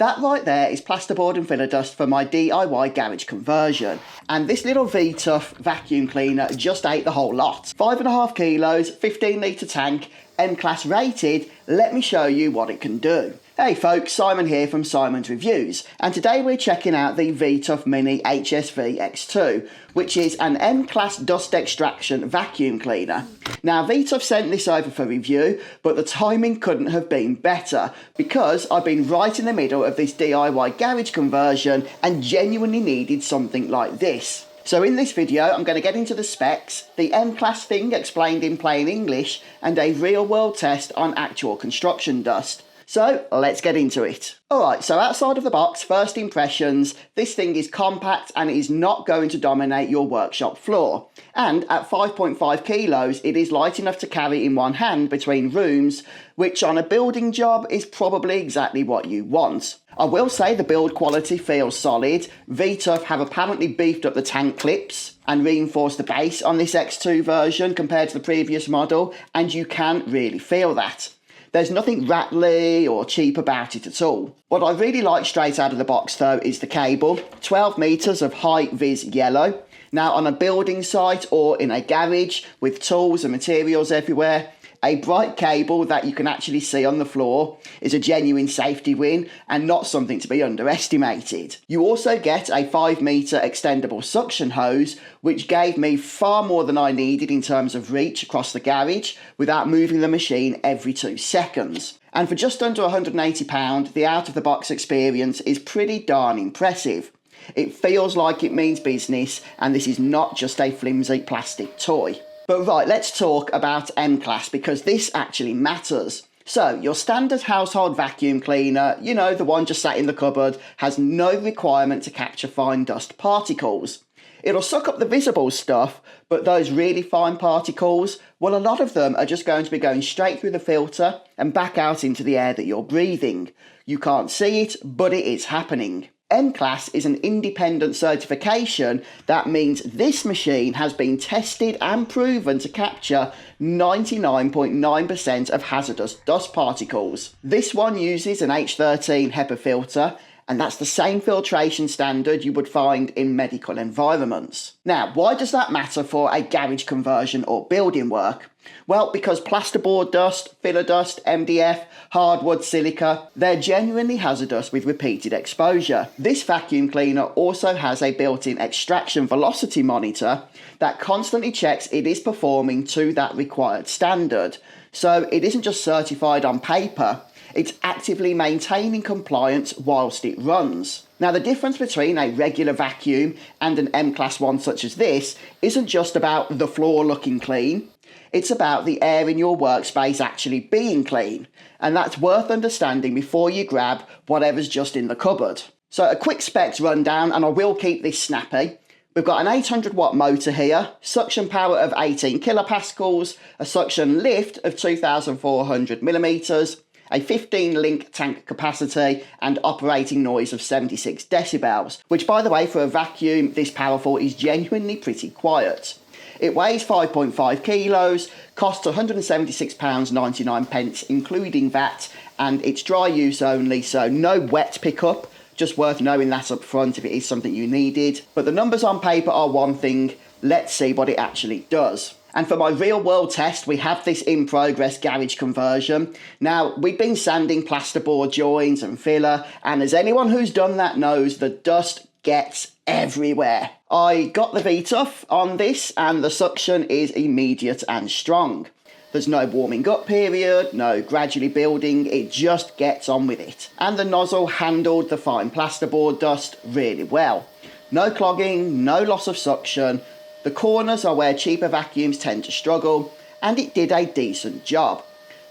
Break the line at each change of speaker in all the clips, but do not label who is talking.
That right there is plasterboard and filler dust for my DIY garage conversion. And this little V-TUF vacuum cleaner just ate the whole lot. 5.5 kilos, 15 litre tank, M-Class rated. Let me show you what it can do. Hey folks, Simon here from Simon's Reviews, and today we're checking out the V-TUF Mini HSV X2, which is an M-Class dust extraction vacuum cleaner. Now V-TUF sent this over for review, but the timing couldn't have been better, because I've been right in the middle of this DIY garage conversion and genuinely needed something like this. So in this video, I'm going to get into the specs, the M-Class thing explained in plain English, and a real world test on actual construction dust. So let's get into it. Alright, so outside of the box, first impressions, this thing is compact and it is not going to dominate your workshop floor. And at 5.5 kilos, it is light enough to carry in one hand between rooms, which on a building job is probably exactly what you want. I will say the build quality feels solid. V-TUF have apparently beefed up the tank clips and reinforced the base on this X2 version compared to the previous model, and you can really feel that. There's nothing rattly or cheap about it at all. What I really like straight out of the box though is the cable. 12 metres of high-vis yellow. Now on a building site or in a garage with tools and materials everywhere, a bright cable that you can actually see on the floor is a genuine safety win and not something to be underestimated. You also get a 5 metre extendable suction hose, which gave me far more than I needed in terms of reach across the garage without moving the machine every 2 seconds. And for just under £180, the out-of-the-box experience is pretty darn impressive. It feels like it means business, and this is not just a flimsy plastic toy. But right, let's talk about M-Class because this actually matters. So, your standard household vacuum cleaner, you know, the one just sat in the cupboard, has no requirement to capture fine dust particles. It'll suck up the visible stuff, but those really fine particles, well, a lot of them are just going to be going straight through the filter and back out into the air that you're breathing. You can't see it, but it is happening. M-Class is an independent certification that means this machine has been tested and proven to capture 99.9% of hazardous dust particles. This one uses an H13 HEPA filter, and that's the same filtration standard you would find in medical environments. Now, why does that matter for a garage conversion or building work? Well, because plasterboard dust, filler dust, MDF, hardwood, silica, they're genuinely hazardous with repeated exposure. This vacuum cleaner also has a built-in extraction velocity monitor that constantly checks it is performing to that required standard. So it isn't just certified on paper, it's actively maintaining compliance whilst it runs. Now, the difference between a regular vacuum and an M-Class one such as this isn't just about the floor looking clean. It's about the air in your workspace actually being clean, and that's worth understanding before you grab whatever's just in the cupboard. So a quick specs rundown, and I will keep this snappy. We've got an 800 watt motor here, suction power of 18 kilopascals, a suction lift of 2,400 millimeters, a 15 link tank capacity, and operating noise of 76 decibels, which by the way for a vacuum this powerful is genuinely pretty quiet. It weighs 5.5 kilos, costs £176.99 including VAT, and it's dry use only, so no wet pickup, just worth knowing that up front if it is something you needed. But the numbers on paper are one thing, let's see what it actually does. And for my real world test, we have this in progress garage conversion. Now, we've been sanding plasterboard joints and filler, and as anyone who's done that knows, the dust gets everywhere. I got the V-TUF on this and the suction is immediate and strong. There's no warming up period, no gradually building, it just gets on with it. And the nozzle handled the fine plasterboard dust really well. No clogging, no loss of suction. The corners are where cheaper vacuums tend to struggle, and it did a decent job.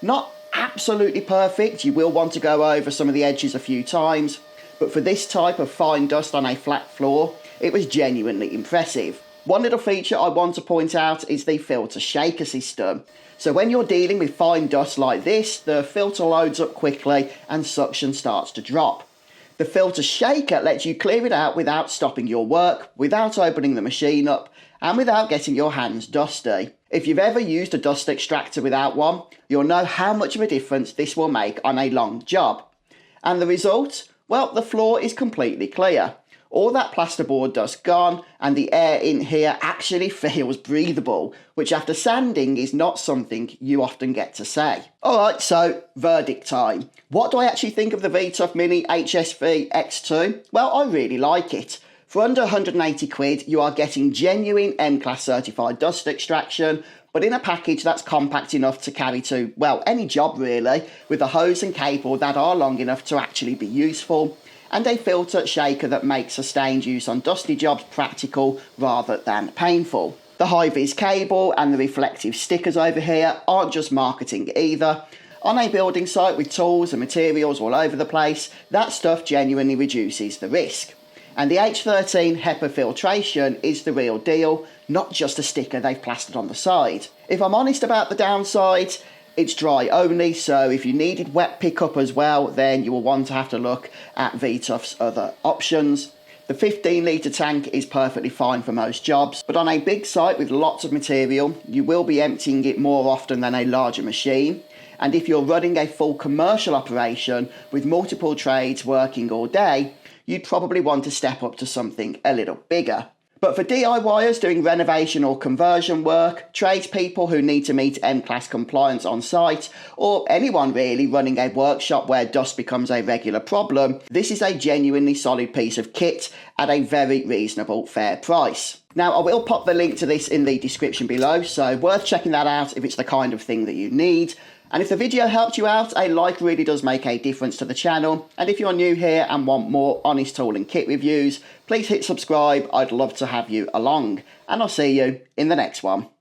Not absolutely perfect, you will want to go over some of the edges a few times, but for this type of fine dust on a flat floor, it was genuinely impressive. One little feature I want to point out is the filter shaker system. So when you're dealing with fine dust like this, the filter loads up quickly and suction starts to drop. The filter shaker lets you clear it out without stopping your work, without opening the machine up, and without getting your hands dusty. If you've ever used a dust extractor without one, you'll know how much of a difference this will make on a long job. And the result? Well, the floor is completely clear. All that plasterboard dust gone, and the air in here actually feels breathable, which after sanding is not something you often get to say. Alright, so verdict time. What do I actually think of the V-TUF Mini HSV X2? Well, I really like it. For under 180 quid, you are getting genuine M-Class certified dust extraction, but in a package that's compact enough to carry to, well, any job really, with a hose and cable that are long enough to actually be useful, and a filter shaker that makes sustained use on dusty jobs practical rather than painful. The high-vis cable and the reflective stickers over here aren't just marketing either. On a building site with tools and materials all over the place, that stuff genuinely reduces the risk. And the H13 HEPA filtration is the real deal, not just a sticker they've plastered on the side. If I'm honest about the downsides, it's dry only, so if you needed wet pickup as well, then you will want to have to look at V-TUF's other options. The 15 litre tank is perfectly fine for most jobs, but on a big site with lots of material, you will be emptying it more often than a larger machine. And if you're running a full commercial operation with multiple trades working all day, you'd probably want to step up to something a little bigger. But for DIYers doing renovation or conversion work, tradespeople who need to meet M-Class compliance on site, or anyone really running a workshop where dust becomes a regular problem, this is a genuinely solid piece of kit at a very reasonable, fair price. Now, I will pop the link to this in the description below, so worth checking that out if it's the kind of thing that you need. And if the video helped you out, a like really does make a difference to the channel. And if you're new here and want more honest tool and kit reviews, please hit subscribe. I'd love to have you along. And I'll see you in the next one.